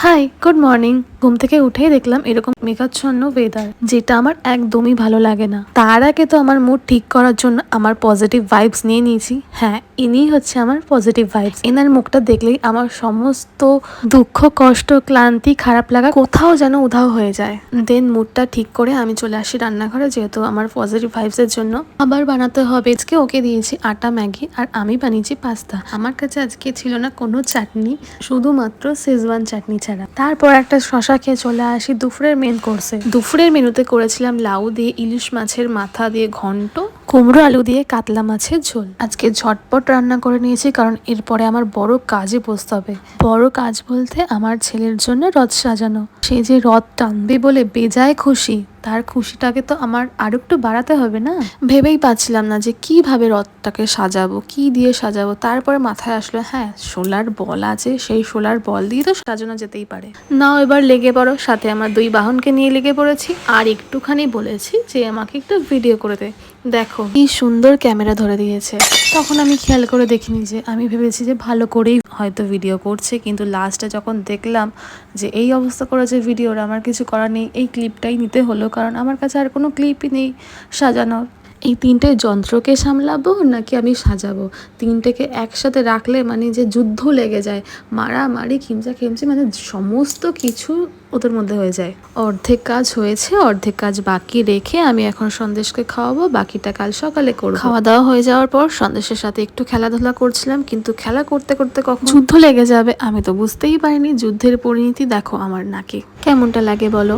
High, good morning. ঘুম থেকে উঠেই দেখলাম এরকম মেঘাচ্ছন্ন ওয়েদার, যেটা আমার একদমই ভালো লাগে না। তার আগে তো আমার মুড ঠিক করার জন্য আমার পজিটিভ ভাইবস নিয়ে নিয়েছি। হ্যাঁ, ইনিই হচ্ছে আমার পজিটিভ ভাইবস। এনার মুখটা দেখলেই আমার সমস্ত দুঃখ, কষ্ট, ক্লান্তি, খারাপ লাগা কোথাও যেন উধাও হয়ে যায়। দেন মুডটা ঠিক করে আমি চলে আসি রান্নাঘরে, যেহেতু আমার পজিটিভ ভাইবসের জন্য আবার বানাতে হবে। আজকে ওকে দিয়েছি আটা ম্যাগি আর আমি বানিয়েছি পাস্তা। আমার কাছে আজকে ছিল না কোনো চাটনি, শুধুমাত্র শেজওয়ান চাটনি ছাড়া। তারপর একটা শশা খেয়ে চলে আসি দুপুরের মেন কোর্সে। দুপুরের মেনুতে করেছিলাম লাউ দিয়ে ইলিশ মাছের মাথা দিয়ে ঘন্ট, কুমড়ো আলু দিয়ে কাতলা মাছের ঝোল। আজকে ঝটপট রান্না করে নিয়েছি, কারণ এরপরে আমার বড় কাজে বসতে হবে। বড় কাজ বলতে আমার ছেলের জন্য রথ সাজানো। সে যে রথ টানবে বলে বেজায় খুশি, তার খুশিটাকে তো আমার আর একটু বাড়াতে হবে না। ভেবেই পাচ্ছিলাম না যে কিভাবে রথটাকে সাজাবো, কি দিয়ে সাজাবো। তারপরে মাথায় আসলো, হ্যাঁ, সোলার বল আছে, সেই সোলার বল দিয়ে তো সাজানো যেতেই পারে। নাও এবার লেগে পড়ো। সাথে আমার দুই বাহনকে নিয়ে লেগে পড়েছি, আর একটুখানি বলেছি যে আমাকে একটু ভিডিও করে দে। দেখো কি সুন্দর ক্যামেরা ধরে দিয়েছে। তখন আমি খেয়াল করে দেখিনি, যে আমি ভেবেছি যে ভালো করেই হয়তো ভিডিও করছে, কিন্তু লাস্টে যখন দেখলাম যে এই অবস্থা করেছে ভিডিওর, আমার কিছু করার নেই, এই ক্লিপটাই নিতে হলো, কারণ আমার কাছে আর কোনো ক্লিপই নেই সাজানোর। এই তিনটে যন্ত্রকে সামলাবো নাকি আমি সাজাবো, তিনটেকে একসাথে রাখলে মানে যে যুদ্ধ লেগে যায়, মারামারি, খিমচা খেমচি, মানে সমস্ত কিছু ওদের মধ্যে হয়ে যায়। অর্ধেক কাজ হয়েছে, অর্ধেক কাজ বাকি রেখে আমি এখন সন্দেশকে খাওয়াবো, বাকিটা কাল সকালে করবো। খাওয়া দাওয়া হয়ে যাওয়ার পর সন্দেশের সাথে একটু খেলাধুলা করছিলাম, কিন্তু খেলা করতে করতে কখন যুদ্ধ লেগে যাবে আমি তো বুঝতেই পারিনি। যুদ্ধের পরিণতি দেখো আমার নাকে। কেমনটা লাগে বলো?